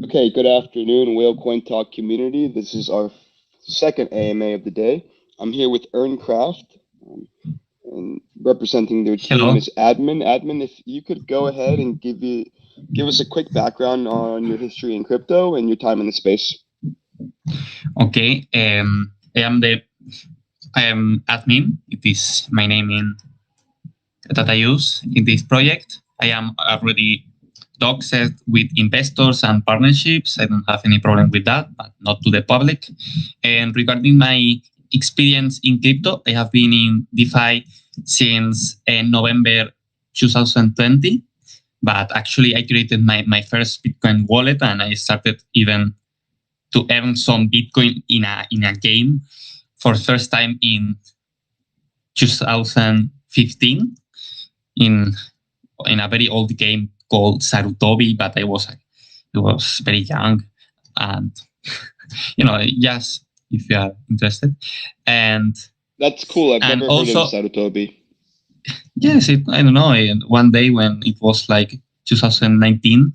Okay, good afternoon, Whale Coin Talk community. This is our second AMA of the day. I'm here with EarnCraft, and representing their team Hello. is Admin. Admin, if you could go ahead and give us a quick background on your history in crypto and your time in the space. Okay, I am admin. It is my name that I use in this project. I am already doxed with investors and partnerships. I don't have any problem with that, but not to the public. And regarding my experience in crypto, I have been in DeFi since November 2020. But actually, I created my first Bitcoin wallet, and I started even to earn some Bitcoin in a game for the first time in 2015 in a very old game called Sarutobi, but I was very young, and just if you are interested. And that's cool. I've never heard of Sarutobi. Yes, I don't know. One day when it was like 2019,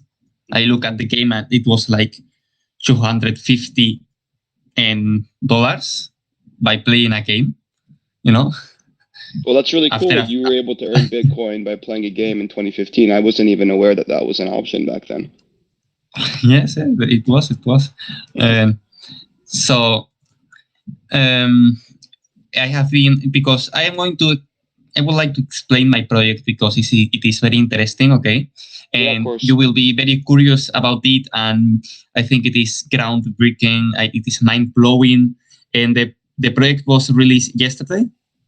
I look at the game and it was like $250 by playing a game. Well, that's really cool that you were able to earn Bitcoin by playing a game in 2015. I wasn't even aware that was an option back then. Yes, it was. I have been, because I would like to explain my project because it is very interesting, okay? And yeah, you will be very curious about it, and I think it is groundbreaking, it is mind-blowing, and the project was released yesterday,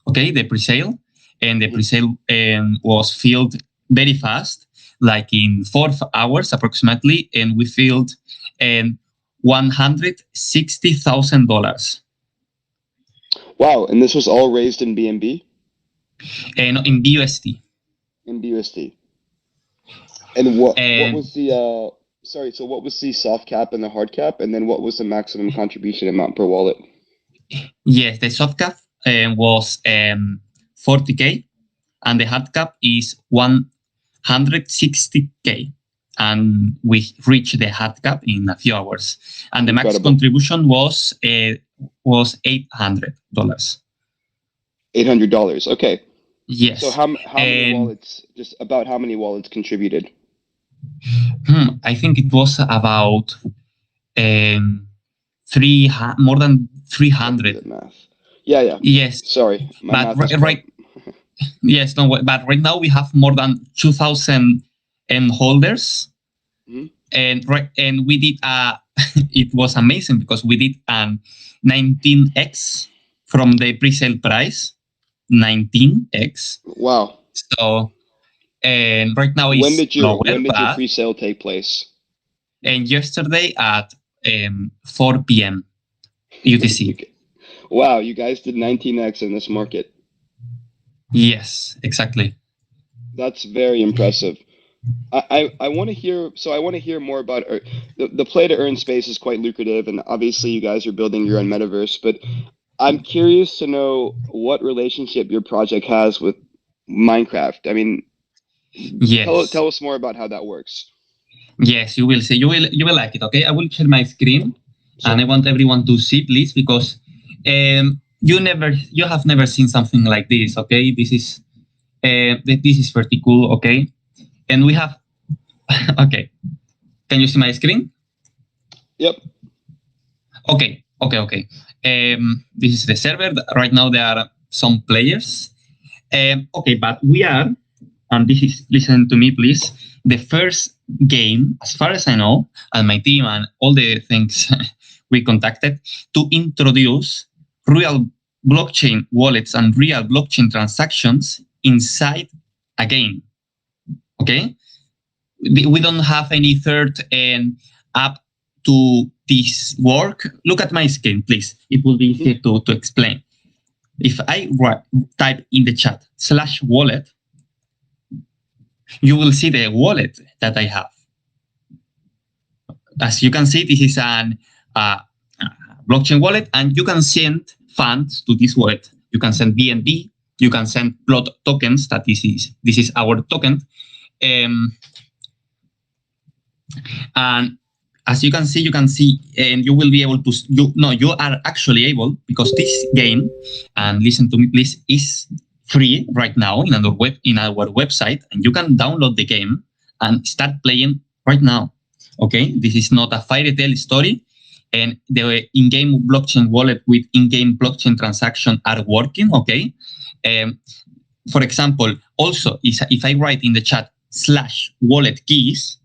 okay, the pre-sale, and the pre-sale was filled very fast, like in 4 hours approximately, and we filled $160,000. Wow, and this was all raised in BNB? And in BUSD. In BUSD. And what was the so what was the soft cap and the hard cap, and then what was the maximum contribution amount per wallet? Yes, the soft cap was $40K, and the hard cap is $160K, and we reached the hard cap in a few hours. And the max contribution was $800. $800. Okay. Yes. So how many wallets? Just about how many wallets contributed? I think it was about more than 300. Math. Yeah. Yes. Sorry, but right. Yes, no. But right now we have more than 2,000 holders, and we did it was amazing because we did 19x from the pre-sale price. 19x. Wow. So, and right now it's when did your pre-sale take place? And yesterday at 4 p.m. UTC. Wow, you guys did 19x in this market. Yes, exactly. That's very impressive. I want to hear. So I want to hear more about the play to earn space is quite lucrative, and obviously you guys are building your own metaverse, but I'm curious to know what relationship your project has with Minecraft. I mean, yes. Tell us more about how that works. Yes, you will see. You will like it. Okay, I will share my screen, and I want everyone to see, please, because you have never seen something like this. Okay, this is pretty cool. Okay, and we have. Okay, can you see my screen? Yep. Okay. This is the server. Right now there are some players. Okay, but we are, and this is, listen to me please, the first game, as far as I know, and my team and all the things we contacted, to introduce real blockchain wallets and real blockchain transactions inside a game. Okay? We don't have any third app to this work. Look at my screen, please. It will be easier to explain. If I type in the chat /wallet, you will see the wallet that I have. As you can see, this is an blockchain wallet, and you can send funds to this wallet. You can send BNB. You can send plot tokens. That this is our token. And as you can see, and you will be able to. You are actually able, because this game, and listen to me, please, is free right now in our website, and you can download the game and start playing right now. Okay, this is not a fairy tale story, and the in-game blockchain wallet with in-game blockchain transaction are working. Okay, for example, also if I write in the chat /wallet keys,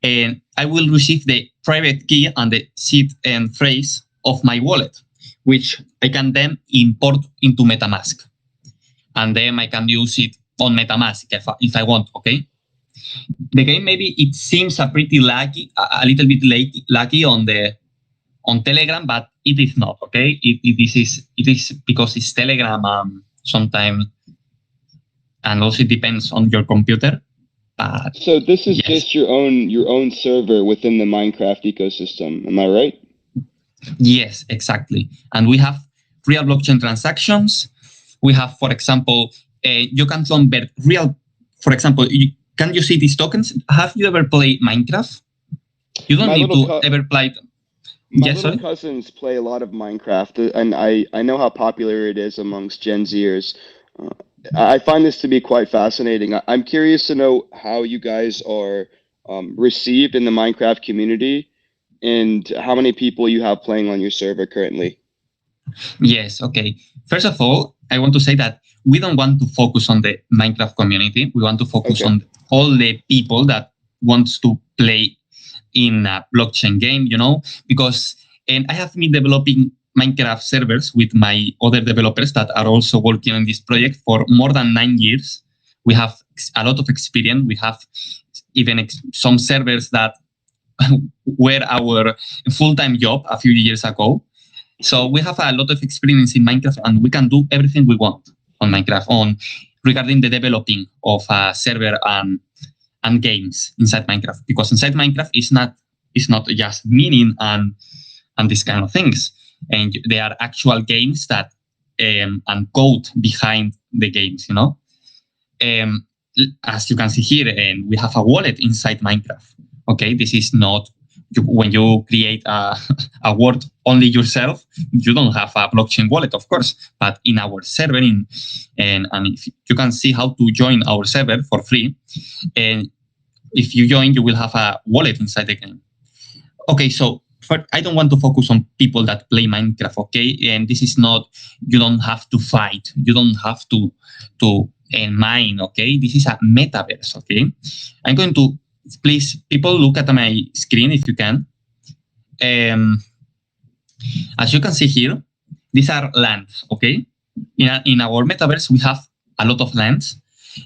and I will receive the private key and the seed and phrase of my wallet, which I can then import into MetaMask. And then I can use it on MetaMask if I want, okay? The game, maybe it seems a little bit laggy on Telegram, but it is not, okay? It is because it's Telegram sometimes, and also it depends on your computer. But so this is just your own server within the Minecraft ecosystem, am I right? Yes, exactly. And we have real blockchain transactions. We have, for example, you can convert real. For example, can you see these tokens? Have you ever played Minecraft? You don't need to ever play. My little cousins play a lot of Minecraft, and I know how popular it is amongst Gen Zers. I find this to be quite fascinating. I'm curious to know how you guys are received in the Minecraft community, and how many people you have playing on your server currently. Yes, okay. First of all, I want to say that we don't want to focus on the Minecraft community. We want to focus on all the people that wants to play in a blockchain game, because I have been developing Minecraft servers with my other developers that are also working on this project for more than 9 years. We have a lot of experience. We have even some servers that were our full-time job a few years ago. So we have a lot of experience in Minecraft, and we can do everything we want on Minecraft regarding the developing of a server and games inside Minecraft. Because inside Minecraft it's not just mining and these kind of things. And there are actual games that and code behind the games, as you can see here, and we have a wallet inside Minecraft. Okay, this is not when you create a world only yourself. You don't have a blockchain wallet, of course, but in our server, and if you can see how to join our server for free, and if you join, you will have a wallet inside the game. Okay, so. But I don't want to focus on people that play Minecraft, okay? And this is not, you don't have to fight. You don't have to mine, okay? This is a metaverse, okay? I'm going to, please, people look at my screen if you can. As you can see here, these are lands, okay? In our metaverse, we have a lot of lands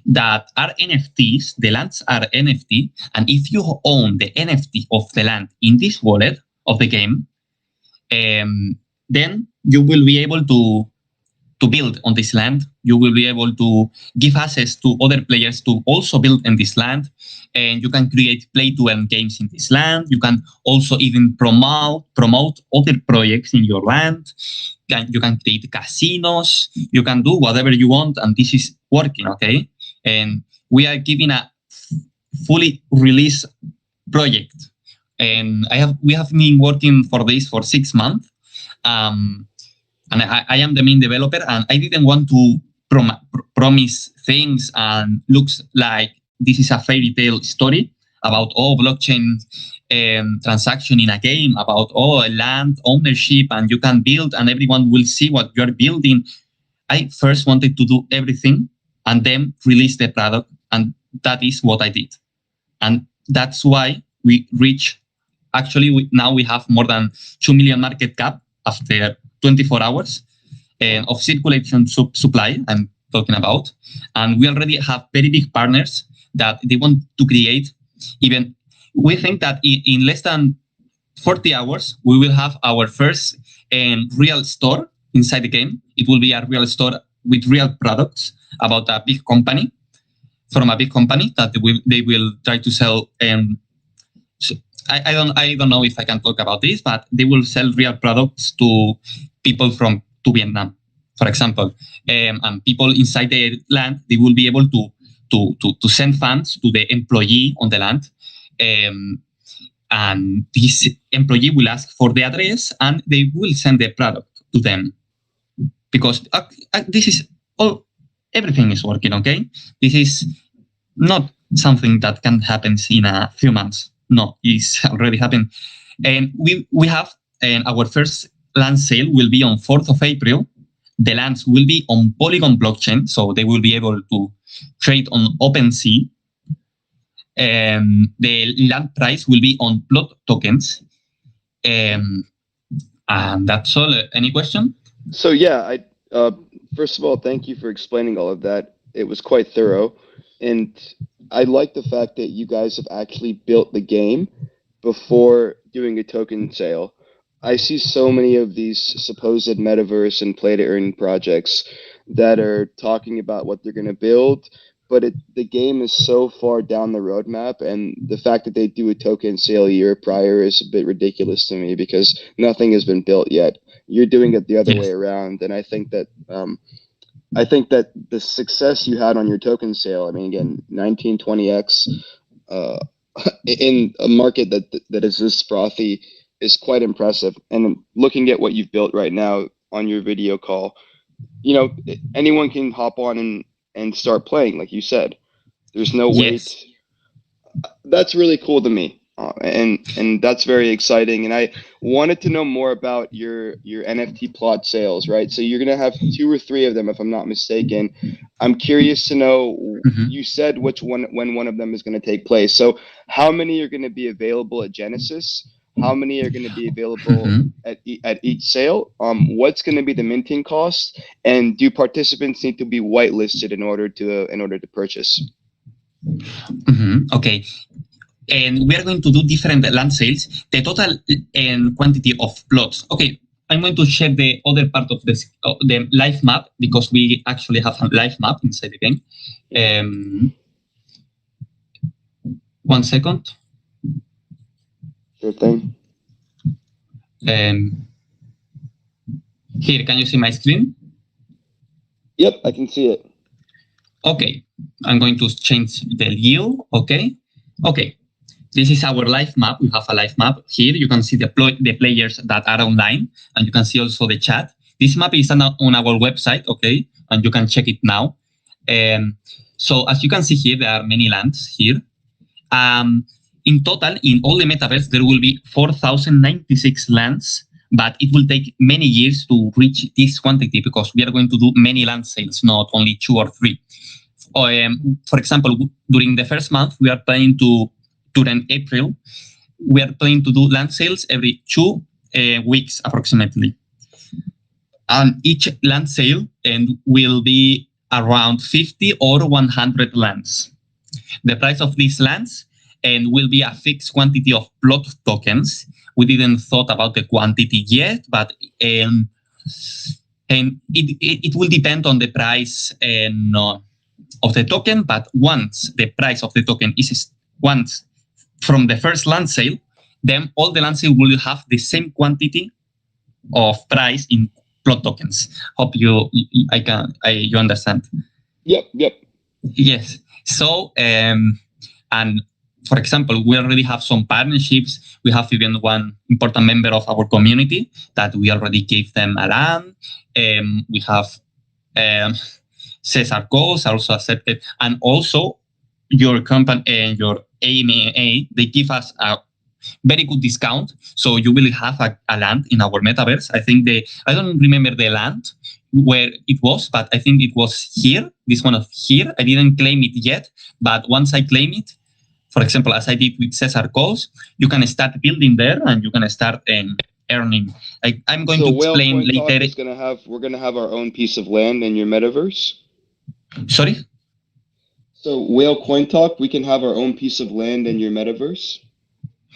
that are NFTs. The lands are NFT. And if you own the NFT of the land in this wallet, of the game, then you will be able to build on this land. You will be able to give access to other players to also build in this land, and you can create play-to-earn games in this land. You can also even promote other projects in your land. You can create casinos. You can do whatever you want, and this is working, okay? And we are giving a fully released project. And we have been working for this for 6 months, and I am the main developer. And I didn't want to promise things and looks like this is a fairy tale story about blockchain transaction in a game, about land ownership, and you can build, and everyone will see what you are building. I first wanted to do everything and then release the product, and that is what I did, and that's why we reach. Actually, now we have more than 2 million market cap after 24 hours of circulation supply I'm talking about. And we already have very big partners that they want to create. Even we think that in less than 40 hours, we will have our first real store inside the game. It will be a real store with real products about a big company, from a big company that they will try to sell So I don't know if I can talk about this, but they will sell real products to people to Vietnam, for example, and people inside the land, they will be able to send funds to the employee on the land, and this employee will ask for the address, and they will send the product to them, because this is all. Everything is working, okay? This is not something that can happen in a few months. No, it's already happened. And we have our first land sale will be on 4th of April. The lands will be on Polygon blockchain, so they will be able to trade on OpenSea. The land price will be on plot tokens. And that's all. Any question? So yeah, first of all, thank you for explaining all of that. It was quite thorough, and I like the fact that you guys have actually built the game before doing a token sale. I see so many of these supposed metaverse and play to earn projects that are talking about what they're going to build, but the game is so far down the roadmap, and the fact that they do a token sale a year prior is a bit ridiculous to me because nothing has been built yet. You're doing it the other way around, and I think that the success you had on your token sale, I mean, again, 19-20x in a market that is this frothy is quite impressive. And looking at what you've built right now on your video call, you know, anyone can hop on and start playing, like you said. There's no wait. That's really cool to me. And that's very exciting. And I wanted to know more about your NFT plot sales, right? So you're going to have 2 or 3 of them, if I'm not mistaken. I'm curious to know, you said when one of them is going to take place. So how many are going to be available at Genesis? How many are going to be available at each sale? What's going to be the minting cost? And do participants need to be whitelisted in order to purchase? Okay. And we are going to do different land sales. The total and quantity of plots. Okay, I'm going to share the other part of this, the live map, because we actually have a live map inside the game. 1 second. Sure thing. Here, can you see my screen? Yep, I can see it. Okay, I'm going to change the view. Okay. This is our live map. We have a live map here. You can see the players that are online, and you can see also the chat. This map is on our website, okay, and you can check it now. So as you can see here, there are many lands here. In total, in all the metaverse, there will be 4,096 lands, but it will take many years to reach this quantity because we are going to do many land sales, not only 2 or 3. For example, during the first month, we are planning during April, we are planning to do land sales every 2 weeks approximately. And each land sale will be around 50 or 100 lands. The price of these lands will be a fixed quantity of plot tokens. We didn't thought about the quantity yet, but it will depend on the price of the token. But once the price of the token is from the first land sale, then all the land sale will have the same quantity of price in plot tokens. Hope you understand. Yep. Yes. So and for example, we already have some partnerships. We have even one important member of our community that we already gave them a land. We have Cesar Goes also accepted, and also your company and your AMA, they give us a very good discount. So you will have a land in our metaverse. I think I don't remember the land where it was, but I think it was here, this one of here. I didn't claim it yet, but once I claim it, for example, as I did with Cesar Calls, you can start building there and you can start earning. I'm going to explain later. We're gonna have our own piece of land in your metaverse. Sorry? So Whale Coin Talk, we can have our own piece of land in your metaverse?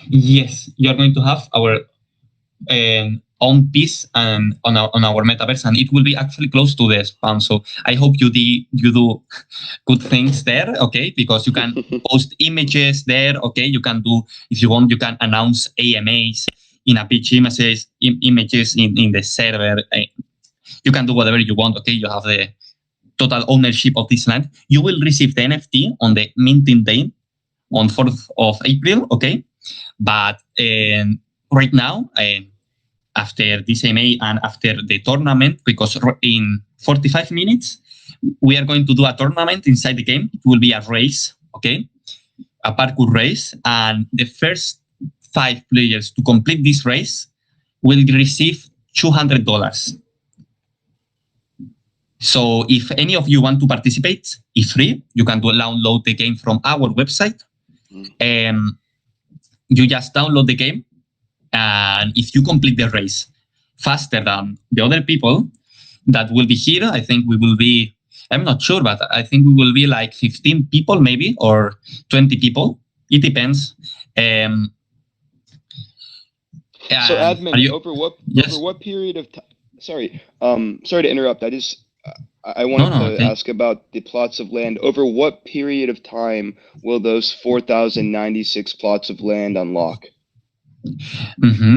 Yes, you are going to have our own piece and on our metaverse, and it will be actually close to the spam. So I hope you do good things there, okay? Because you can post images there, okay? You can do, if you want, you can announce AMAs in a pitch images in the server. You can do whatever you want, okay? You have the total ownership of this land. You will receive the NFT on the minting day on 4th of April, okay? But right now, after this AMA and after the tournament, because in 45 minutes, we are going to do a tournament inside the game. It will be a race, okay? A parkour race. And the first 5 players to complete this race will receive $200. So if any of you want to participate, it's free. You can download the game from our website. You just download the game. And if you complete the race faster than the other people that will be here, I think we will be, I'm not sure, but I think we will be like 15 people maybe, or 20 people. It depends. So admin, over what period of time? Sorry to interrupt. I wanted to ask about the plots of land. Over what period of time will those 4,096 plots of land unlock?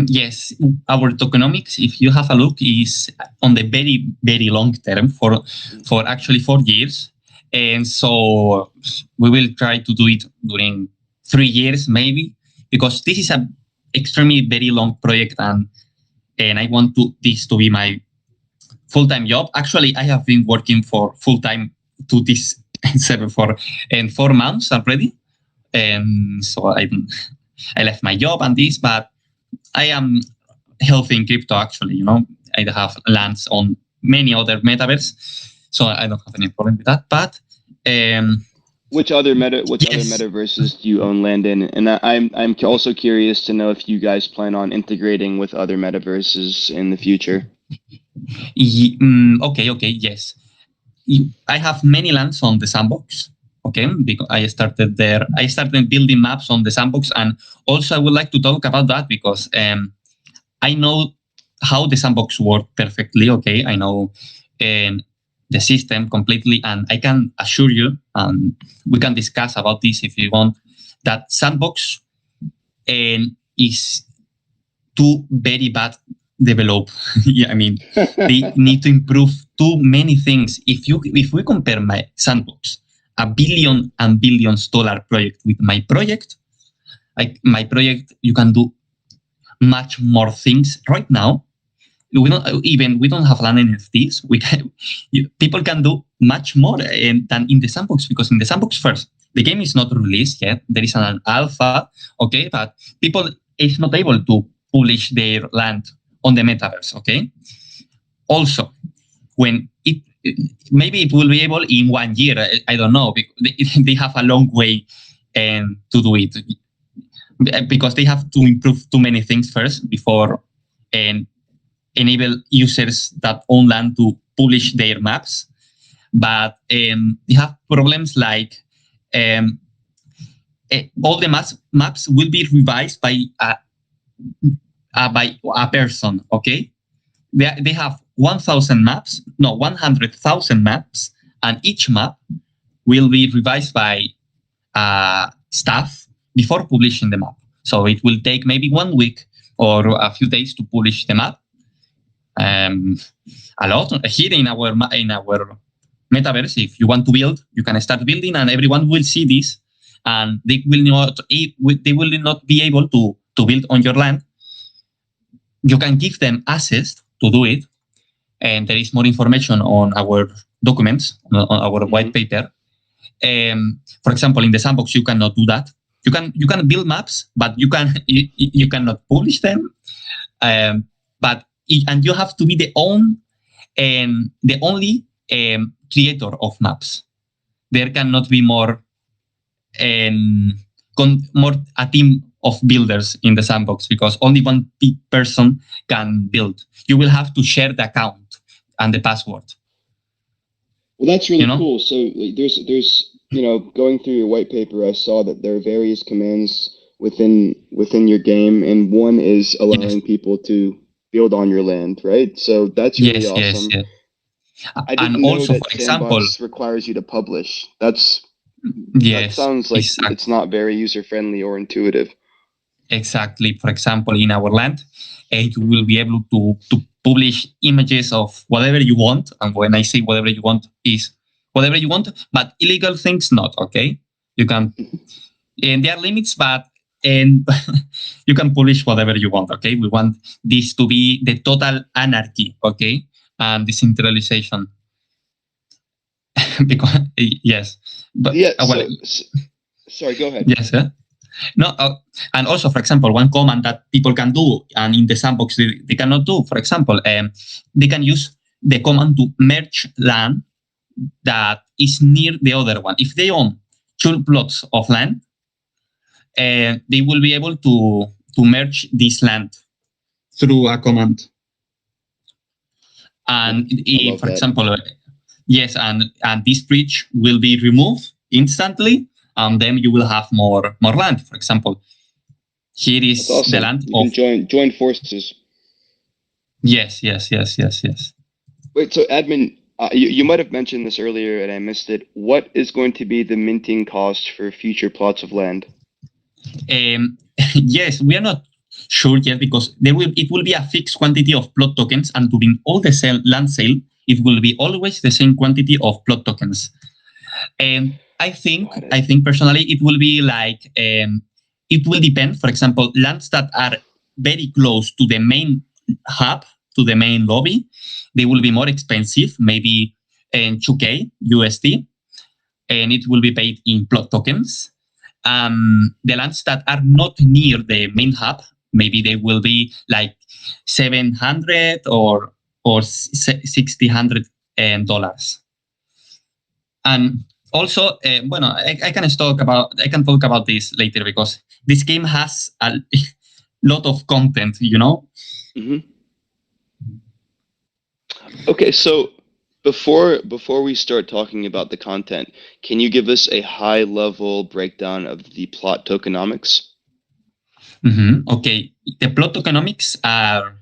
Yes, our tokenomics, if you have a look, is on the very, very long term for actually 4 years. And so we will try to do it during 3 years, maybe, because this is a extremely very long project, and I want this to be my full-time job. Actually, I have been working for full-time to this server for 4 months already. And so I left my job and this, but I am healthy in crypto, actually. You know, I have lands on many other metaverse, so I don't have any problem with that. But which other metaverses do you own land in? And I'm also curious to know if you guys plan on integrating with other metaverses in the future. Okay, yes. I have many lands on the sandbox. Okay, because I started there. I started building maps on the sandbox, and also I would like to talk about that because I know how the sandbox works perfectly. Okay, I know the system completely, and I can assure you, and we can discuss about this if you want, that sandbox is too very bad developed. Yeah, I mean, they need to improve too many things. If we compare my sandbox, $1 billion and billions project with my project, you can do much more things right now. We don't have land NFTs. People can do much more than in the sandbox, because in the sandbox, first, the game is not released yet. There is an alpha, okay, but people is not able to publish their land on the metaverse, okay. Also, when maybe it will be able in 1 year. I don't know, because they have a long way to do it, because they have to improve too many things first before enable users that own land to publish their maps. But they have problems like all the maps will be revised by a person, okay? They have 1,000 maps, no, 100,000 maps, and each map will be revised by staff before publishing the map. So it will take maybe 1 week or a few days to publish the map. A lot here in our metaverse. If you want to build, you can start building, and everyone will see this, and they will not be able to build on your land. You can give them access to do it, and there is more information on our documents, on our white paper. For example, in the sandbox, you cannot do that. You can build maps, but you cannot publish them. And you have to be the only creator of maps. There cannot be more a team of builders in the sandbox, because only one person can build. You will have to share the account and the password. Well, that's really cool. So there's going through your white paper, I saw that there are various commands within your game, and one is allowing people to build on your land, right? So that's really Yes, yes, awesome. yes. I And didn't know also, that for example, Sandbox requires you to publish. That yes, sounds like exactly. it's not very user friendly or intuitive. Exactly. For example, in our land, you will be able to publish images of whatever you want. And when I say whatever you want, is whatever you want, but illegal things not. Okay, you can, and there are limits, but and you can publish whatever you want. Okay, we want this to be the total anarchy. Okay, and decentralization. Because yes, but Yeah. well, Sorry. Go ahead. yes. No, and also, for example, one command that people can do, and in the sandbox they cannot do, for example, they can use the command to merge land that is near the other one. If they own two plots of land, they will be able to merge this land through a command. And I love for that. example, yes, and this bridge will be removed instantly, and then you will have more land. For example, here That's is the awesome. land You of can join forces. yes. Wait. So admin, you might have mentioned this earlier and I missed it. What is going to be the minting cost for future plots of land? Yes, we are not sure yet because it will be a fixed quantity of plot tokens, and during all the land sale, it will be always the same quantity of plot tokens. And I think personally, it will be like it will depend. For example, lands that are very close to the main hub, to the main lobby, they will be more expensive, maybe 2K USD, and it will be paid in plot tokens. The lands that are not near the main hub, maybe they will be like 700 or $600. And also, bueno, I can talk about this later because this game has a lot of content, you know. Mm-hmm. Okay, so before we start talking about the content, can you give us a high level breakdown of the plot tokenomics? Okay, the plot tokenomics are,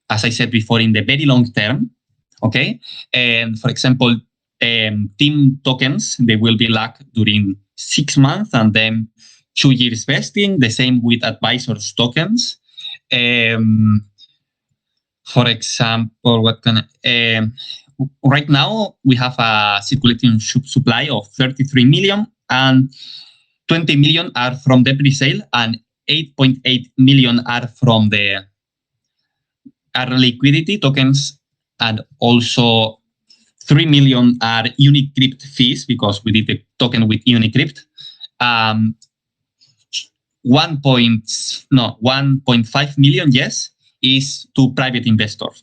as I said before, in the very long term. Okay, and for example, team tokens, they will be locked during 6 months and then 2 years vesting. The same with advisors tokens. For example, right now we have a circulating supply of 33 million, and 20 million are from the pre-sale, and 8.8 million are from the liquidity tokens, and also 3 million are Unicrypt fees because we did the token with Unicrypt. 1.5 million, yes, is to private investors.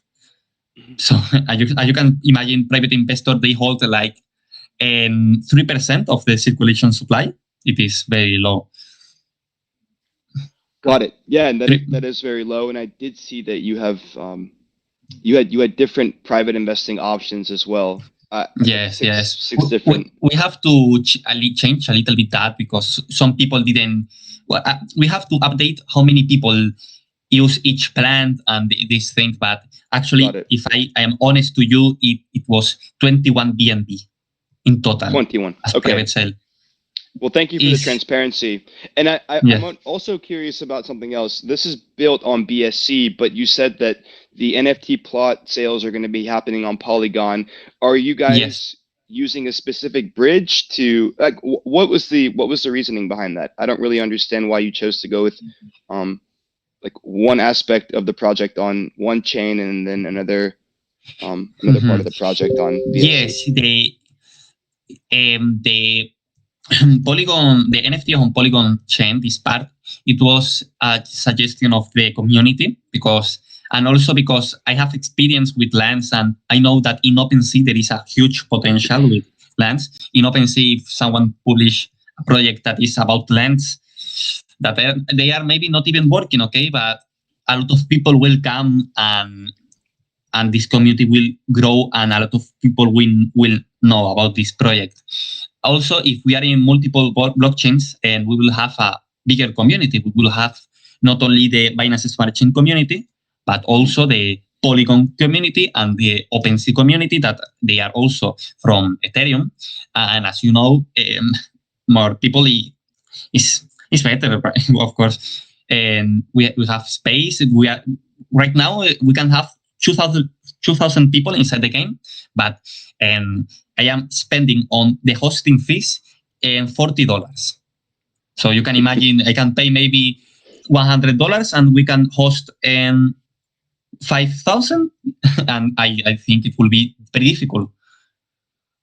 So as you can imagine, private investors, they hold like 3% of the circulation supply. It is very low. Got it. Yeah, and that is very low. And I did see that you have you had different private investing options as well. Yes. Six different. We have to change a little bit that because some people didn't. Well, we have to update how many people use each plan and these things. But actually, if I am honest to you, it was 21 BNB in total. 21. As okay. Private sale. Well, thank you for the transparency. And I'm also curious about something else. This is built on BSC, but you said that the NFT plot sales are going to be happening on Polygon. Are you guys using a specific bridge to like what was the reasoning behind that? I don't really understand why you chose to go with like one aspect of the project on one chain and then another part of the project on BSC. Yes, the Polygon, the NFT on Polygon chain, this part, it was a suggestion of the community and also because I have experience with lands and I know that in OpenSea there is a huge potential with lands. In OpenSea, if someone publish a project that is about lands, that they are maybe not even working, okay, but a lot of people will come and this community will grow and a lot of people will know about this project. Also, if we are in multiple blockchains and we will have a bigger community, we will have not only the Binance Smart Chain community, but also the Polygon community and the OpenSea community that they are also from Ethereum. And as you know, more people is better, of course. And we have space. We are right now we can have 2,000 people inside the game, but I am spending on the hosting fees $40. So you can imagine I can pay maybe $100 and we can host 5,000, and I think it will be very difficult.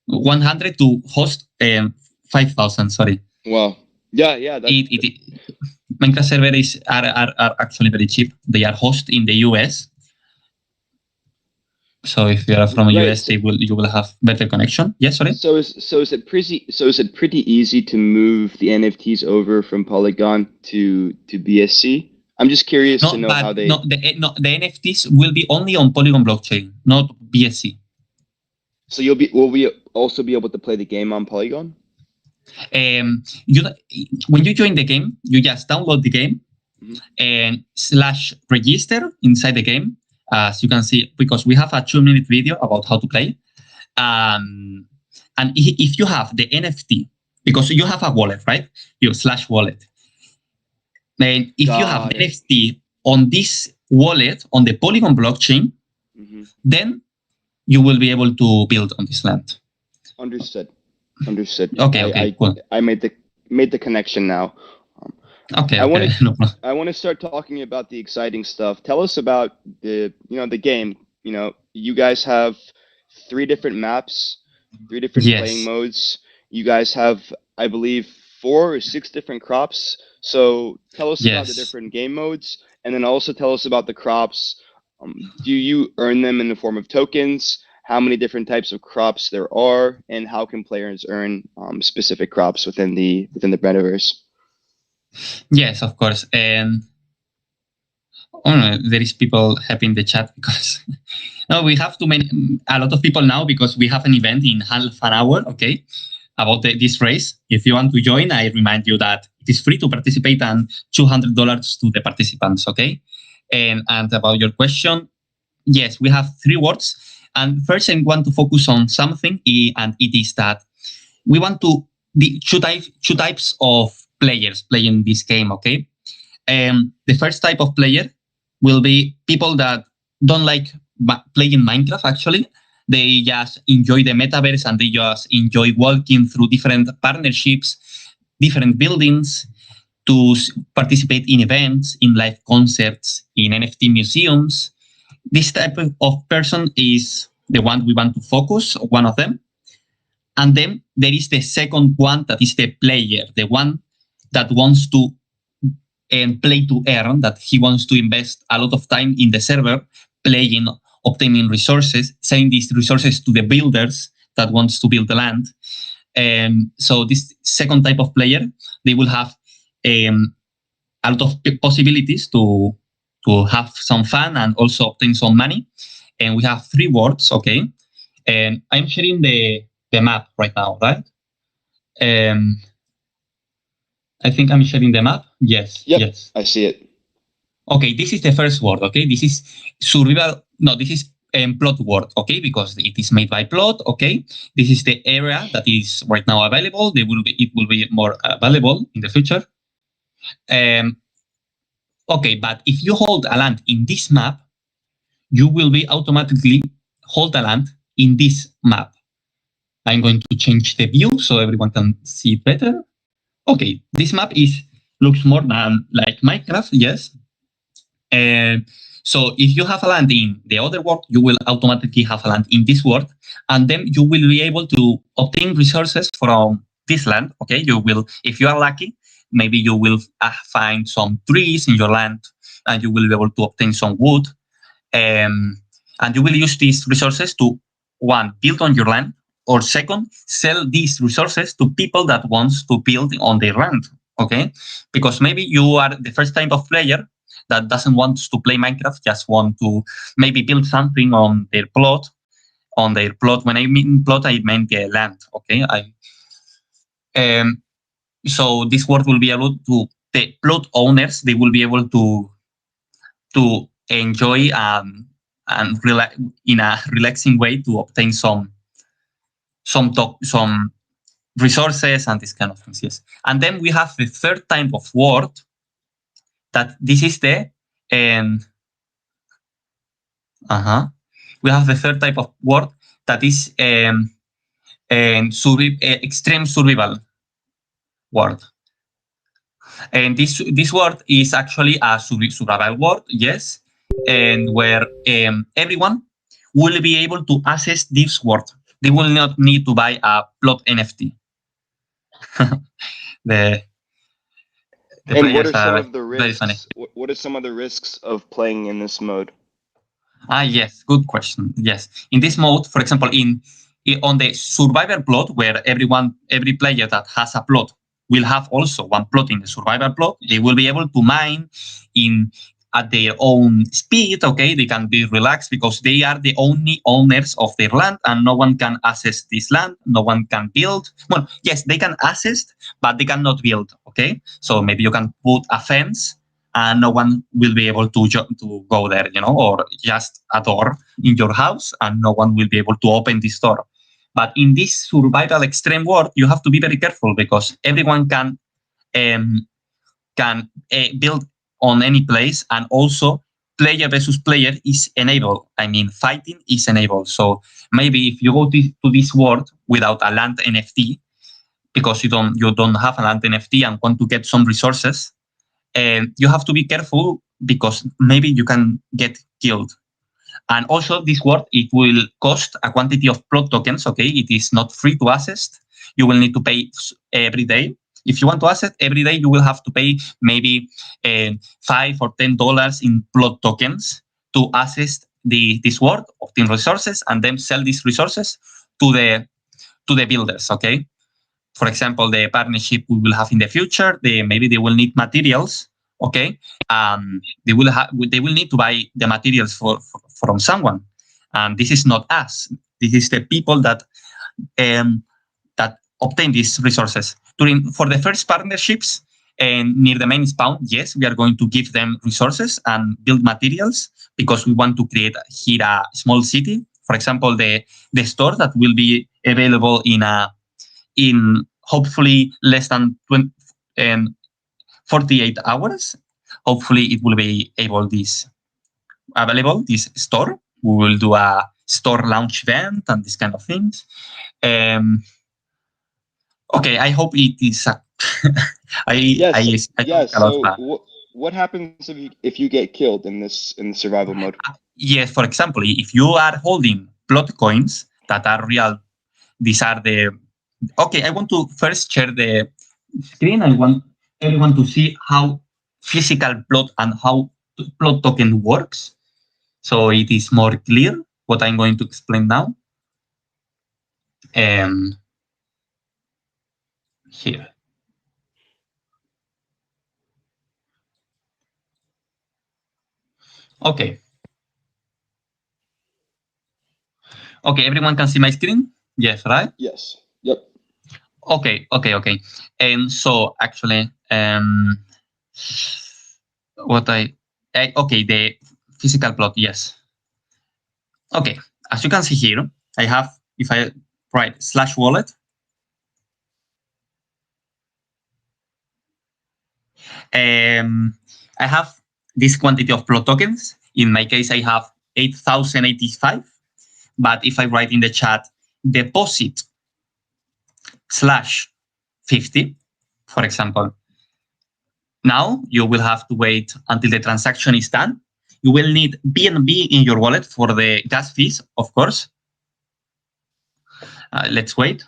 100 to host 5,000. Sorry. Wow. Yeah. Minecraft servers are actually very cheap. They are hosted in the US. So if you are from the US, you will have better connection. Yes, sorry. So is it pretty easy to move the NFTs over from Polygon to BSC? I'm just curious to know how they. The NFTs will be only on Polygon blockchain, not BSC. So will we also be able to play the game on Polygon? When you join the game, you just download the game and /register inside the game. As you can see, because we have a 2-minute video about how to play. And if you have the NFT, because you have a wallet, right? Your /wallet. And if you have the NFT on this wallet, on the Polygon blockchain, then you will be able to build on this land. Understood. Okay, cool. I made the connection now. Okay. I want to start talking about the exciting stuff. Tell us about the game. You guys have 3 different maps, 3 different playing modes. You guys have, I believe, 4 or 6 different crops. So tell us about the different game modes, and then also tell us about the crops. Do you earn them in the form of tokens? How many different types of crops there are, and how can players earn specific crops within the metaverse? Yes, of course. And there is people happy in the chat because we have a lot of people now because we have an event in half an hour, okay, about this race. If you want to join, I remind you that it is free to participate and $200 to the participants, okay? And about your question, yes, we have 3 words. And first, I want to focus on something, and it is that we want to be two types of players playing this game, okay? The first type of player will be people that don't like playing Minecraft, actually. They just enjoy the metaverse and they just enjoy walking through different partnerships, different buildings, to participate in events, in live concerts, in NFT museums. This type of person is the one we want to focus, one of them. And then there is the second one, that is the player, the one that wants to play to earn, that he wants to invest a lot of time in the server, playing, obtaining resources, selling these resources to the builders that wants to build the land. So this second type of player, they will have a lot of possibilities to have some fun and also obtain some money. And we have 3 words, okay? And I'm sharing the map right now, right? I think I'm sharing the map. Yes. Yep, Yes. I see it. Okay, this is the first word, okay? This is survival. No, this is plot word, okay? Because it is made by plot, okay? This is the area that is right now available. It will be more available in the future. Okay, but if you hold a land in this map, you will be automatically hold a land in this map. I'm going to change the view so everyone can see better. Okay, this map looks more than like Minecraft, yes. So if you have a land in the other world, you will automatically have a land in this world, and then you will be able to obtain resources from this land. Okay, you will, if you are lucky, maybe you will find some trees in your land, and you will be able to obtain some wood, and you will use these resources to, 1, build on your land, or 2nd, sell these resources to people that wants to build on their land. Okay, because maybe you are the first type of player that doesn't want to play Minecraft, just want to maybe build something on their plot. When I mean plot, I mean the land. Okay, so this word will be able to, the plot owners, they will be able to enjoy and in a relaxing way to obtain some resources and this kind of things. Yes, and then we have the third type of word that this is the we have the third type of word that is extreme survival word. And this word is actually a survival word, yes, and where everyone will be able to access this word. They will not need to buy a plot NFT. the And what players are some are of the very funny. risks? What are some of the risks of playing in this mode? Yes, good question. Yes, in this mode, for example, on the survivor plot, where every player that has a plot will have also one plot in the survivor plot, they will be able to mine at their own speed. Okay, they can be relaxed because they are the only owners of their land, and no one can access this land. No one can build. Well, yes, they can access, but they cannot build. Okay, so maybe you can put a fence and no one will be able to go there, or just a door in your house and no one will be able to open this door. But in this survival extreme world, you have to be very careful because everyone can build on any place, and also player versus player is enabled. I mean, fighting is enabled. So maybe if you go to this world without a land NFT, because you don't have a land NFT and want to get some resources, you have to be careful because maybe you can get killed. And also this world, it will cost a quantity of plot tokens. Okay, it is not free to access. You will need to pay every day. If you want to access every day, you will have to pay maybe $5 or $10 in plot tokens to access this world, obtain resources, and then sell these resources to the builders. Okay. For example, the partnership we will have in the future, maybe they will need materials. Okay, they will need to buy the materials from someone, and this is not us. This is the people that obtain these resources. For the first partnerships and near the main spawn, yes, we are going to give them resources and build materials because we want to create here a small city. For example, the store that will be available in hopefully less than 48 hours. Hopefully it will be available, this store. We will do a store launch event and this kind of things. Okay, I hope it is. What happens if you get killed in the survival mode? Yes, for example, if you are holding plot coins that are real, these are the. Okay, I want to first share the screen. I want everyone to see how physical plot and how plot token works, so it is more clear what I'm going to explain now. Here. Okay. Okay, everyone can see my screen? Yes, right? Yes. Yep. Okay. And so actually, the physical plot, yes. Okay, as you can see here, I have, if I write /wallet, I have this quantity of plot tokens. In my case, I have 8,085. But if I write in the chat deposit /50, for example, now you will have to wait until the transaction is done. You will need BNB in your wallet for the gas fees, of course. Let's wait.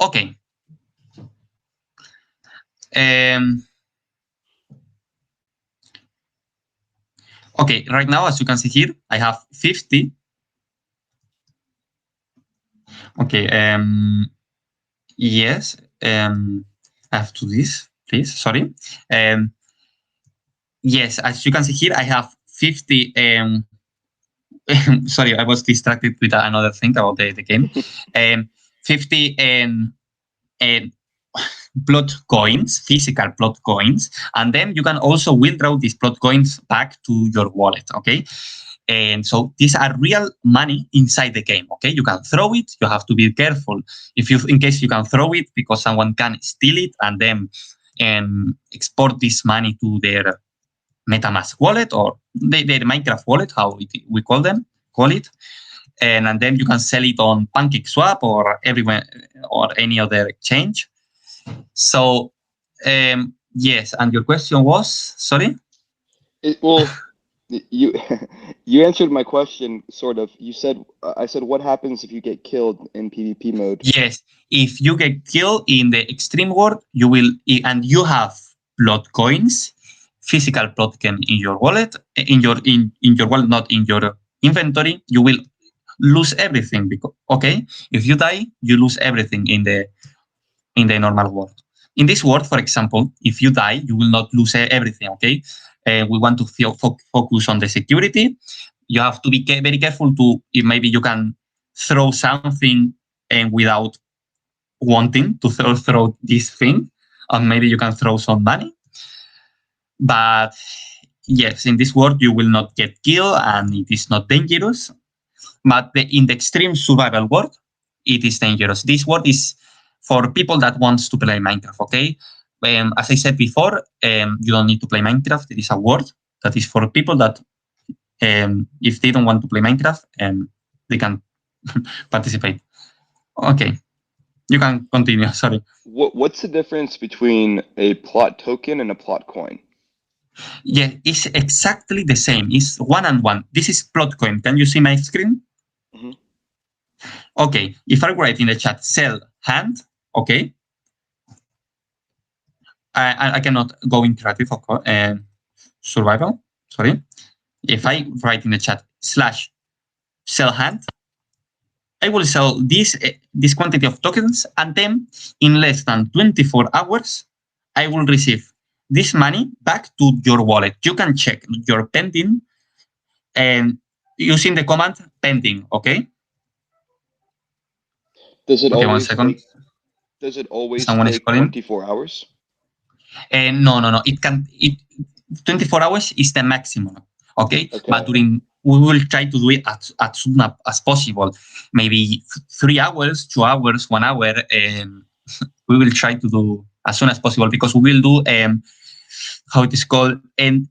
Okay. Okay, right now, as you can see here, I have 50. Okay, yes, I have to do this, please, sorry. Yes, as you can see here, I have 50. Sorry, I was distracted with another thing about the game. 50 and plot coins, physical plot coins, and then you can also withdraw these plot coins back to your wallet, okay? And so these are real money inside the game, okay? You can throw it, you have to be careful in case you can throw it because someone can steal it and then export this money to their MetaMask wallet or their Minecraft wallet, we call it. And then you can sell it on PancakeSwap or everywhere or any other exchange. So, yes, and your question was, sorry? You you answered my question sort of. You said I said what happens if you get killed in PvP mode? Yes, if you get killed in the extreme world, you will, and you have plot coins, physical plot coin in your wallet, in your wallet, not in your inventory, you will lose everything because if you die, you lose everything in the normal world. In this world, for example, if you die, you will not lose everything. Okay, we want to focus on the security. You have to be very careful if maybe you can throw something and without wanting to throw this thing, and maybe you can throw some money. But yes, in this world you will not get killed and it is not dangerous. But in the extreme survival world, it is dangerous. This world is for people that wants to play Minecraft, okay? As I said before, you don't need to play Minecraft. It is a world that is for people that, if they don't want to play Minecraft, they can participate. Okay, you can continue, sorry. What's the difference between a plot token and a plot coin? Yeah, it's exactly the same. It's 1-on-1. This is plot coin. Can you see my screen? Mm-hmm. Okay, if I write in the chat sell hand, okay. I cannot go in creative, of course, survival, sorry. If I write in the chat /sell hand, I will sell this quantity of tokens, and then in less than 24 hours, I will receive this money back to your wallet. You can check your pending and using the command pending, okay? Does it okay, always 1 second. Does it always Someone take 24 hours? No. It 24 hours is the maximum. Okay. But we will try to do it as soon as possible. Maybe 3 hours, 2 hours, 1 hour, and we will try to do as soon as possible because we will do how it is called and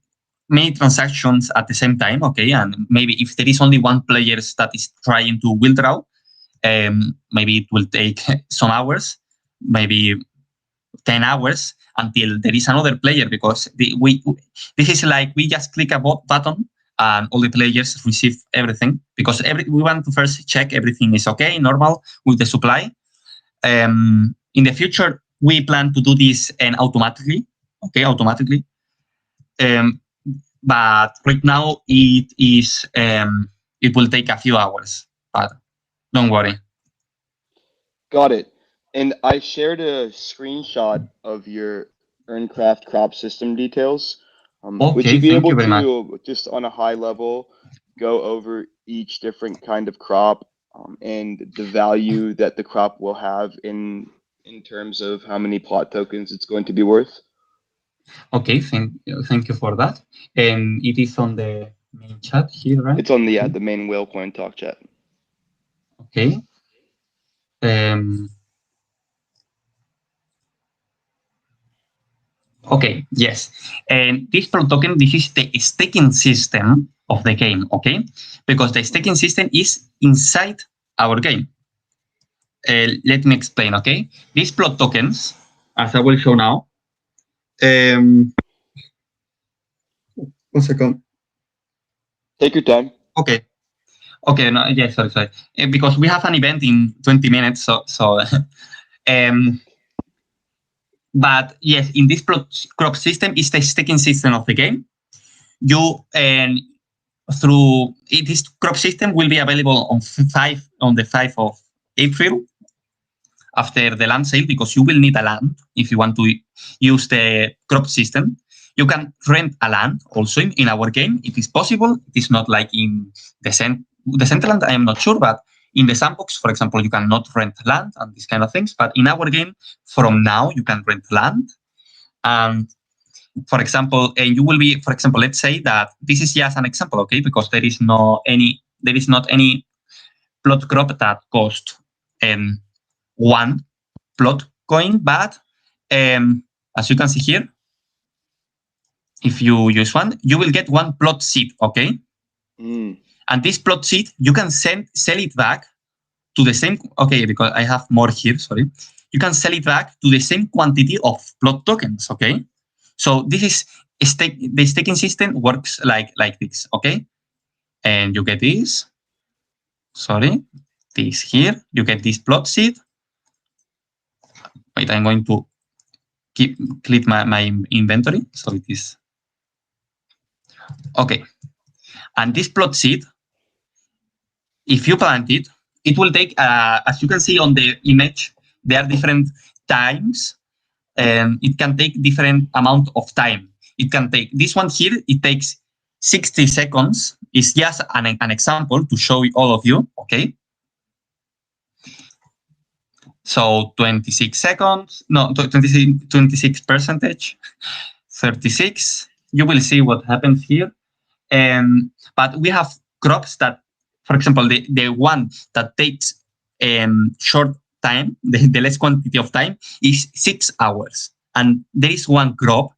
many transactions at the same time. Okay, and maybe if there is only one player that is trying to withdraw, maybe it will take some hours, maybe 10 hours until there is another player because this is like we just click a button and all the players receive everything because we want to first check everything is okay, normal with the supply. In the future, we plan to do this automatically. But right now it will take a few hours, but don't worry. Got it. And I shared a screenshot of your EarnCraft crop system details. Would you be able to, just on a high level, go over each different kind of crop and the value that the crop will have in terms of how many plot tokens it's going to be worth? Okay, thank you for that. And it is on the main chat here, right? It's on the main Whalecoin talk chat. Okay. Okay, yes. And this plot token, this is the staking system of the game, okay? Because the staking system is inside our game. Let me explain, okay? These plot tokens, as I will show now. 1 second. Take your time. Okay. No, yes, sorry. Because we have an event in 20 minutes, so but yes, in this crop system is the staking system of the game. Through this crop system will be available on the 5th of April after the land sale because you will need a land if you want to use the crop system. You can rent a land also in our game. It is possible. It is not like in the Centerland. I am not sure, but in the sandbox, for example, you cannot rent land and these kind of things. But in our game, from now, you can rent land. And for example, and you will be, for example, let's say that this is just an example, okay? Because there is not any plot crop that cost one plot coin, but as you can see here, if you use one, you will get one plot seed, okay? And this plot seed, you can sell it back to the same, okay, because I have more here, sorry. You can sell it back to the same quantity of plot tokens, okay? So this is the staking system works like this, okay? And you get this, sorry, this here, you get this plot seed. Wait, I'm going to click my inventory, so it is, okay. And this plot seed, if you plant it, it will take, as you can see on the image, there are different times, and it can take different amount of time. It can take, this one here, it takes 60 seconds. It's just an example to show all of you, okay? So 26 seconds, no, 26 percentage, 36. You will see what happens here. But we have crops that, for example, the one that takes short time, the less quantity of time, is 6 hours. And there is one crop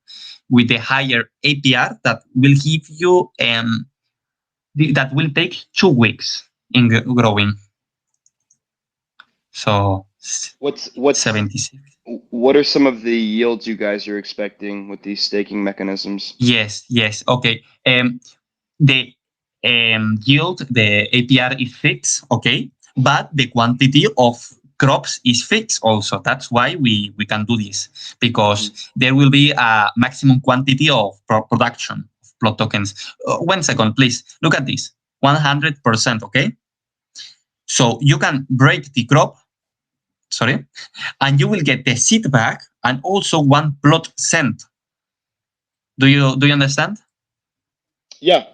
with a higher APR that will give you, that will take 2 weeks in growing. So what's 76. What are some of the yields you guys are expecting with these staking mechanisms? Yes, okay. The yield, the APR is fixed, okay, but the quantity of crops is fixed also. That's why we can do this, because there will be a maximum quantity of production of plot tokens. 1 second, please. Look at this, 100%, okay? So you can break the crop, sorry, and you will get the seed back and also 1 plot cent. Do you understand? Yeah.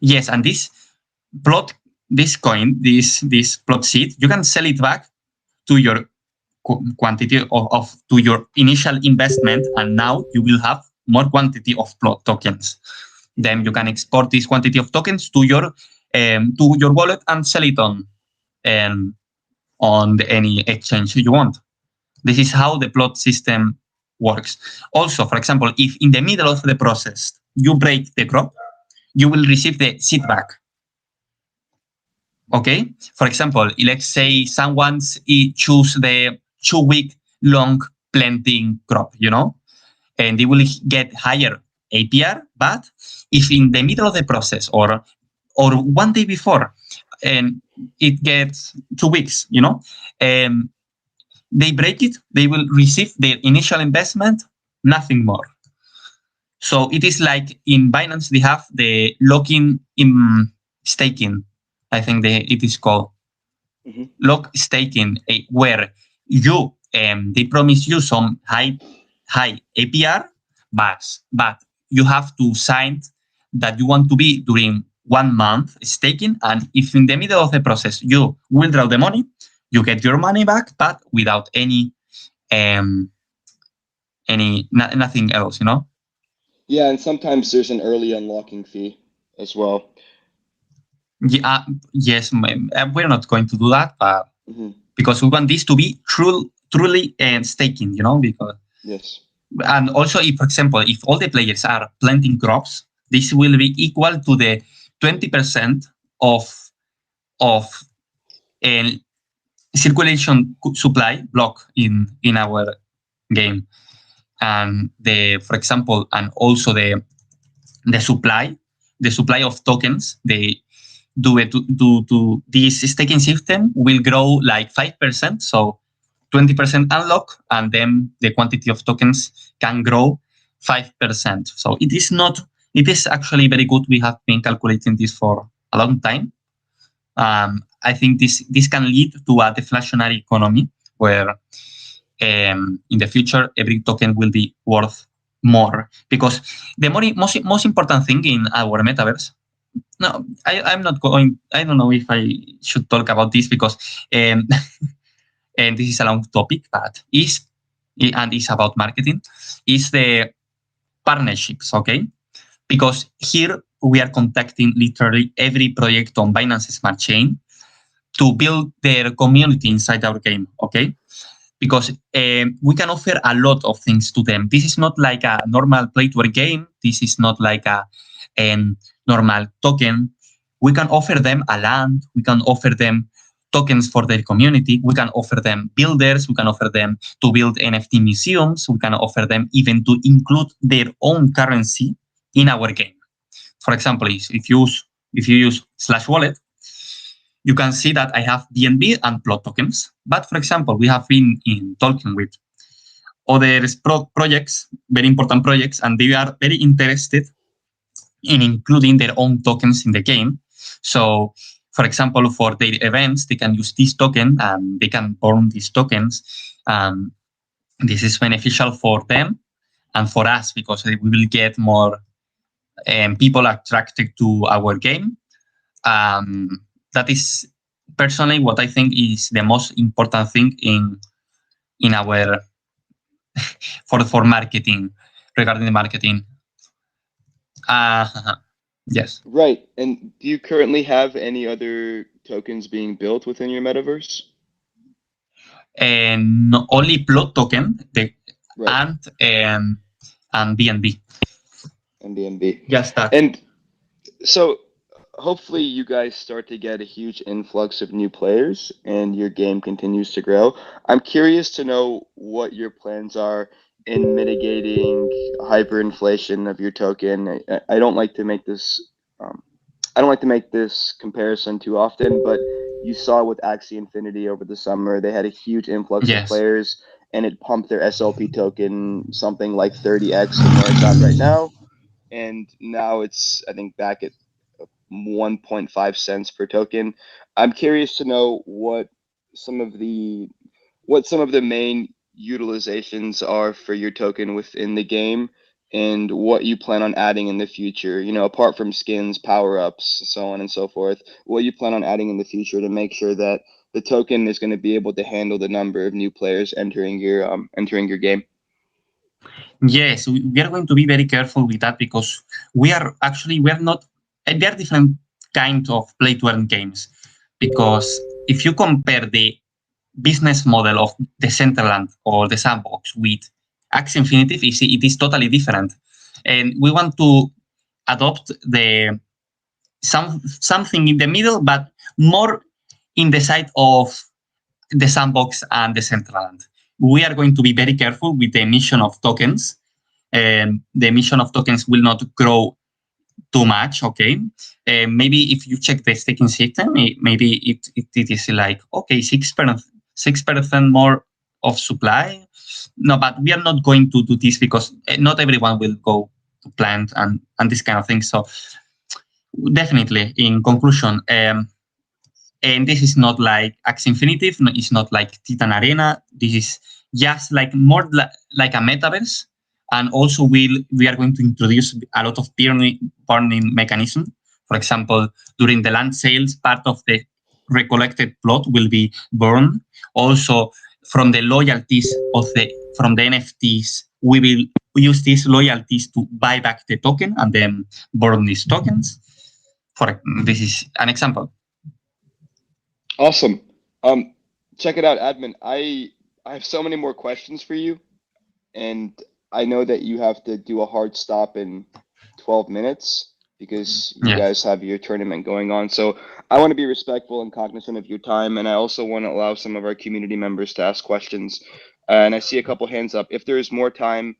Yes, and this coin, this plot seed, you can sell it back to your quantity to your initial investment, and now you will have more quantity of plot tokens. Then you can export this quantity of tokens to your wallet and sell it on any exchange you want. This is how the plot system works. Also, for example, if in the middle of the process you break the crop, you will receive the seed back. Okay? For example, let's say someone choose the 2-week long planting crop, and they will get higher APR, but if in the middle of the process or 1 day before, and it gets 2 weeks, they break it, they will receive their initial investment, nothing more. So it is like in Binance, they have the lock-in in staking. I think it is called lock staking, where you they promise you some high APR, but you have to sign that you want to be during 1 month staking, and if in the middle of the process you withdraw the money, you get your money back, but without nothing else, Yeah, and sometimes there's an early unlocking fee as well. Yeah, yes, we're not going to do that, but because we want this to be truly staking, because yes. And also, if, for example, if all the players are planting crops, this will be equal to the 20% of circulation supply block in our game. And for example, and also the supply of tokens, they do this staking system will grow like 5%. So 20% unlock, and then the quantity of tokens can grow 5%. So it is actually very good. We have been calculating this for a long time. I think this can lead to a deflationary economy where in the future every token will be worth more, because the most important thing in our metaverse, No, I'm not going. I don't know if I should talk about this because um, and this is a long topic, but and it's about marketing. Is the partnerships, okay? Because here we are contacting literally every project on Binance Smart Chain to build their community inside our game, okay? Because we can offer a lot of things to them. This is not like a normal play to earn game. This is not like a normal token. We can offer them a land. We can offer them tokens for their community. We can offer them builders. We can offer them to build NFT museums. We can offer them even to include their own currency in our game. For example, if you use Slash Wallet, you can see that I have BNB and plot tokens. But for example, we have been in talking with other projects, very important projects, and they are very interested in including their own tokens in the game. So, for example, for their events, they can use this token and they can burn these tokens. This is beneficial for them and for us because we will get more people attracted to our game. That is personally what I think is the most important thing in our for marketing regarding the marketing. Yes. Right. And do you currently have any other tokens being built within your metaverse? And only plot token Right. and BNB. And BNB. Just that. And so hopefully you guys start to get a huge influx of new players and your game continues to grow. I'm curious to know what your plans are in mitigating hyperinflation of your token. I don't like to make this I don't like to make this comparison too often, but you saw with Axie Infinity over the summer, they had a huge influx of players and it pumped their SLP token something like 30x from where it's at right now. And now it's, I think, back at 1.5 cents per token. I'm curious to know some of the what some of the main utilizations are for your token within the game and what you plan on adding in the future, apart from skins, power-ups, so on and so forth, what you plan on adding in the future to make sure that the token is going to be able to handle the number of new players entering your game. Yes, we are going to be very careful with that because we're not, there are different kinds of play to earn games. Because if you compare the business model of the Decentraland or the Sandbox with Axie Infinity, it is totally different. And we want to adopt something in the middle, but more in the side of the Sandbox and the Decentraland. We are going to be very careful with the emission of tokens. The emission of tokens will not grow too much, okay? Maybe if you check the staking system, maybe it is like, okay, 6% more of supply. No, but we are not going to do this because not everyone will go to plant and this kind of thing. So definitely, in conclusion, and this is not like Axie Infinitive, it's not like Titan Arena. This is just like more like a metaverse. And also we are going to introduce a lot of burning mechanism. For example, during the land sales, part of the recollected plot will be burned. Also, from the loyalties from the NFTs, we will use these loyalties to buy back the token and then burn these tokens. This is an example. Awesome. Check it out, admin. I have so many more questions for you, and I know that you have to do a hard stop in 12 minutes because you guys have your tournament going on. So I want to be respectful and cognizant of your time, and I also want to allow some of our community members to ask questions. And I see a couple hands up. If there is more time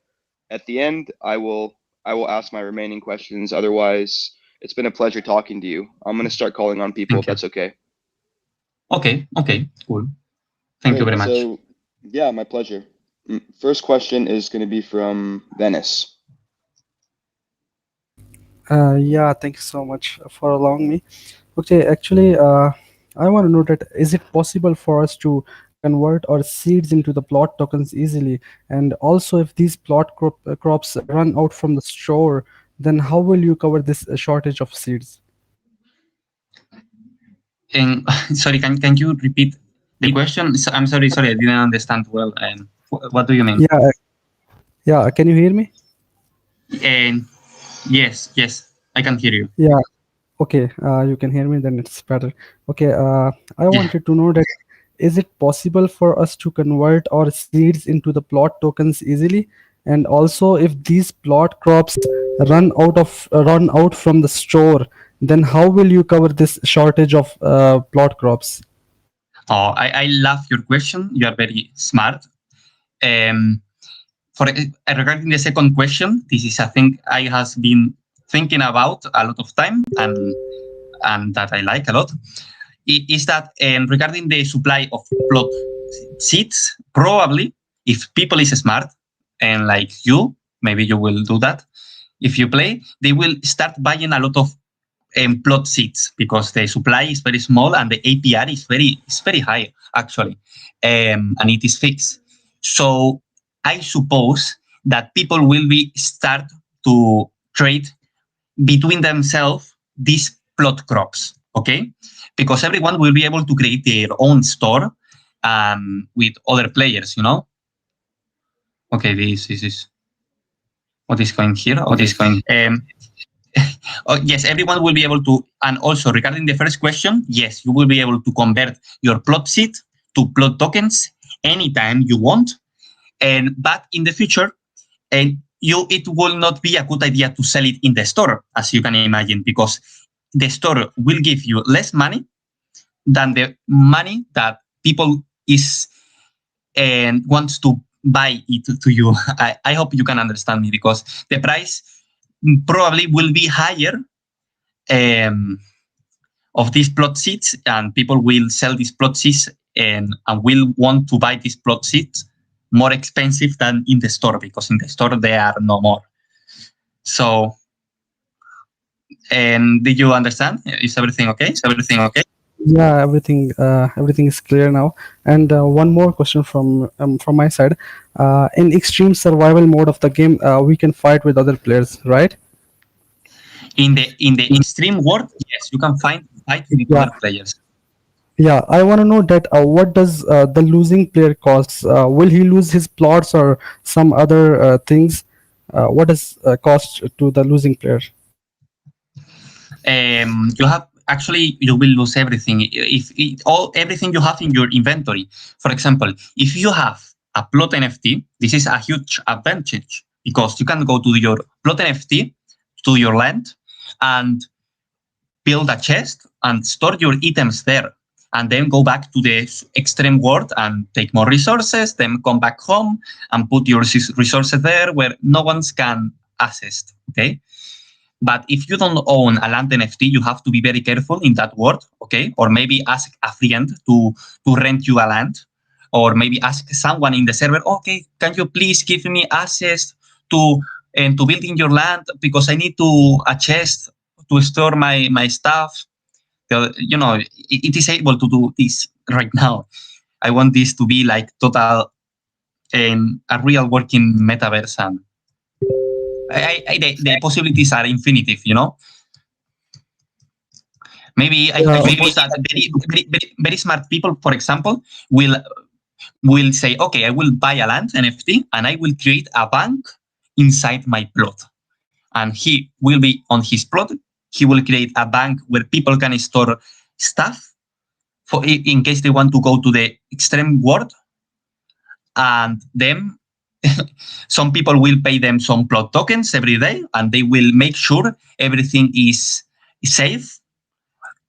at the end, I will ask my remaining questions. Otherwise, it's been a pleasure talking to you. I'm going to start calling on people if that's okay. Okay, cool. Thank you very much. So, yeah, my pleasure. First question is going to be from Venice. Yeah, thank you so much for allowing me. Okay, actually, I want to know that is it possible for us to convert our seeds into the plot tokens easily? And also, if these plot crops run out from the store, then how will you cover this shortage of seeds? And sorry, can you repeat the question? I'm sorry, I didn't understand well. What do you mean? Yeah. Can you hear me? And yes, I can hear you. Yeah. Okay. You can hear me. Then it's better. Okay. I Yeah. wanted to know that is it possible for us to convert our seeds into the plot tokens easily? And also, if these plot crops run out from the store, then how will you cover this shortage of plot crops? Oh, I love your question. You are very smart. Um, regarding the second question, this is a thing I has been thinking about a lot of time, and that I like a lot. Is that regarding the supply of plot seeds, probably if people is smart and like you, maybe you will do that. If you play, they will start buying a lot of plot seeds because the supply is very small and the APR is very high actually, and it is fixed. So I suppose that people will be start to trade between themselves these plot crops, okay? Because everyone will be able to create their own store with other players, you know? Okay, this is what is going here. What Okay. is going? Oh, yes, everyone will be able to. And also regarding the first question, yes, you will be able to convert your plot seed to plot tokens anytime you want. But in the future, and it will not be a good idea to sell it in the store, as you can imagine, because the store will give you less money than the money that people is and wants to buy it to you. I hope you can understand me because the price probably will be higher um, of these plot seats, and people will sell these plot seats and will want to buy these plot seats more expensive than in the store because in the store they are no more. So, and did you understand? Is everything okay? Is everything okay? Yeah, everything is clear now. And one more question from my side. In extreme survival mode of the game, we can fight with other players, right? In the extreme world, yes, you can fight with Yeah, other players. yeah. I want to know that what does the losing player costs? Will he lose his plots or some other things? What does cost to the losing player? You have actually you will lose everything if all everything you have in your inventory. For example, if you have a plot NFT, this is a huge advantage because you can go to your plot NFT to your land and build a chest and store your items there, and then go back to the extreme world and take more resources, then come back home and put your resources there where no one can access. Okay. But if you don't own a land NFT, you have to be very careful in that world, okay? Or maybe ask a friend to rent you a land, or maybe ask someone in the server, okay, can you please give me access to to building your land because I need to a chest to store my stuff. You know, it is able to do this right now. I want this to be like total a real working metaverse, and the possibilities are infinitive, you know. Maybe I Yeah, suppose that very smart people, for example, will say, okay, I will buy a land NFT and I will create a bank inside my plot. And he will be on his plot. He will create a bank where people can store stuff for in case they want to go to the extreme world. And then some people will pay them some plot tokens every day, and they will make sure everything is safe.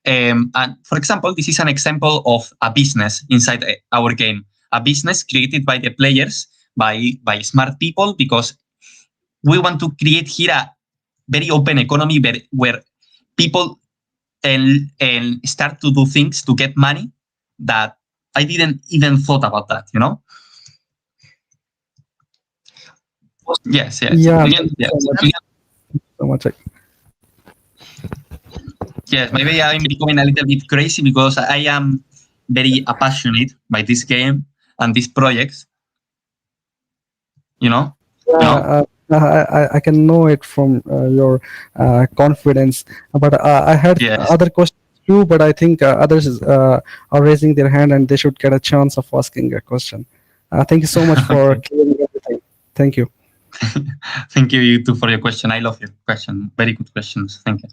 And for example, this is an example of a business inside our game, a business created by the players, by smart people, because we want to create here a very open economy where people and start to do things to get money that I didn't even thought about that, you know? Yes, yes. yeah. Yes. So much. Yes, maybe I'm becoming a little bit crazy because I am very passionate by this game and these projects, you know? Yeah, I can know it from your confidence. But I had Yes. other questions too, but I think others are raising their hand and they should get a chance of asking a question. Thank you so much for Okay. clearing everything. Thank you. Thank you too for your question. I love your question. Very good questions. Thank you.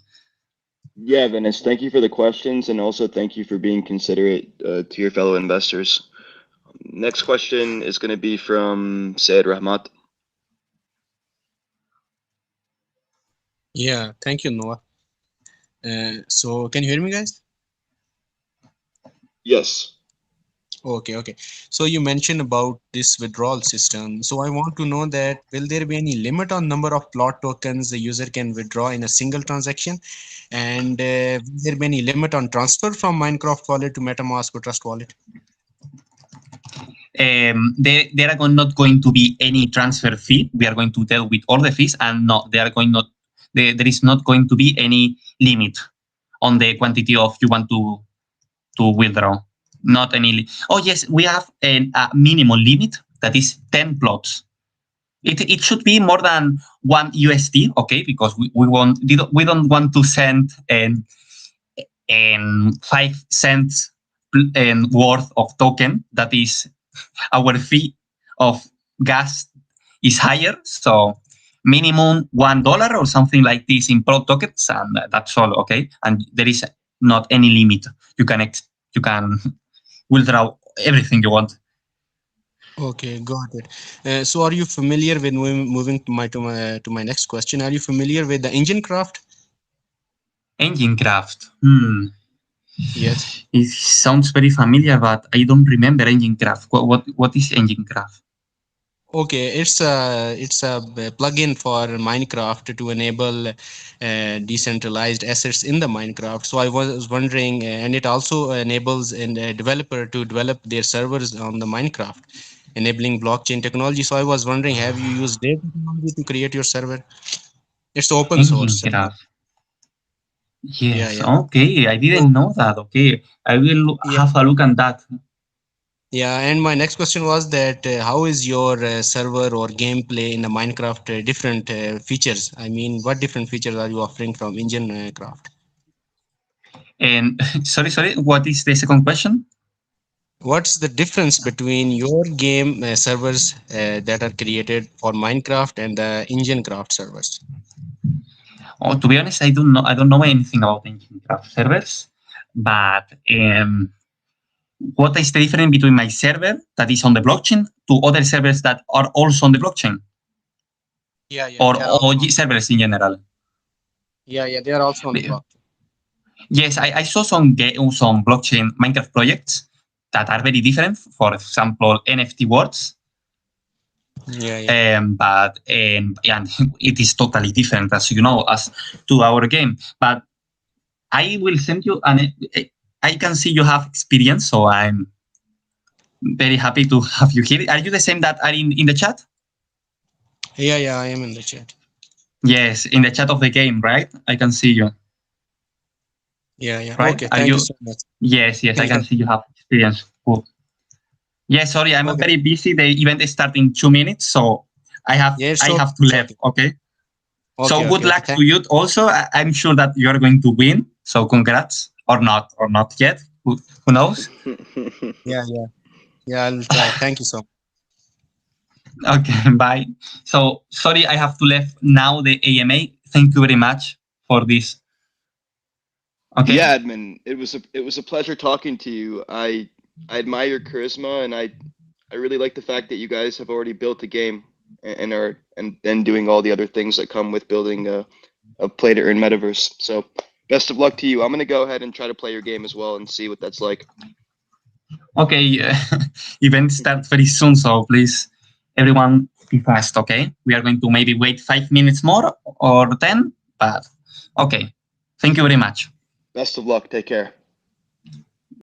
Yeah, Venice, thank you for the questions, and also thank you for being considerate to your fellow investors. Next question is going to be from Syed Rahmat. Yeah, thank you, Noah. So can you hear me, guys? Yes. Okay. So you mentioned about this withdrawal system. So I want to know that will there be any limit on number of plot tokens the user can withdraw in a single transaction? And will there be any limit on transfer from Minecraft wallet to MetaMask or Trust wallet? There are not going to be any transfer fee. We are going to deal with all the fees, and there is not going to be any limit on the quantity of you want to withdraw. Not any. Oh yes, we have a minimum limit that is 10 plots. It should be more than 1 USD, okay? Because we don't want to send 5 cents worth of token. That is our fee of gas is higher, so minimum $1 or something like this in plot tokens, and that's all, okay? And there is not any limit. You can withdraw everything you want. Okay, got it. So are you familiar with moving to my next question? Are you familiar with the EarnCraft? EarnCraft. Yes. It sounds very familiar, but I don't remember EarnCraft. What is EarnCraft? Okay, it's a plugin for Minecraft to enable decentralized assets in the Minecraft. So I was wondering, and it also enables a developer to develop their servers on the Minecraft, enabling blockchain technology. So I was wondering, have you used their technology to create your server? It's open source. EarnCraft. Yes. Yeah. Okay. I didn't know that. Okay. I will Yeah. have a look at that. Yeah, and my next question was that how is your server or gameplay in the Minecraft different features? I mean, what different features are you offering from EarnCraft? And sorry. What is the second question? What's the difference between your game servers that are created for Minecraft and the EarnCraft servers? Oh, to be honest, I don't know anything about EarnCraft servers, but what is the difference between my server that is on the blockchain to other servers that are also on the blockchain? Yeah, Or they are all also. servers in general? Yeah, they are also on the blockchain. Yes, I saw some blockchain Minecraft projects that are very different. For example, NFT worlds. Yeah. But it is totally different, as you know, as to our game. But I will send you I can see you have experience, so I'm very happy to have you here. Are you the same that are in the chat? Yeah, I am in the chat. Yes, in the chat of the game, right? I can see you. Yeah. Right? Okay, Are thank you? you so much. Yes, I can see you have experience. Cool. Yes, sorry, I'm very busy. The event is starting in 2 minutes, so I have to leave. Okay. So good luck to you. Also, I'm sure that you are going to win. So congrats, or not yet. Who knows? Yeah, I'll try. Thank you so much. Okay, bye. So sorry, I have to leave now the AMA. Thank you very much for this. Okay. Yeah, Edmund, it was a pleasure talking to you. I admire your charisma, and I really like the fact that you guys have already built a game and are doing all the other things that come with building a play to earn metaverse. So best of luck to you. I'm gonna go ahead and try to play your game as well and see what that's like. Okay, event starts very soon, so please, everyone, be fast. Okay, we are going to maybe wait 5 minutes more or 10, but okay. Thank you very much. Best of luck. Take care.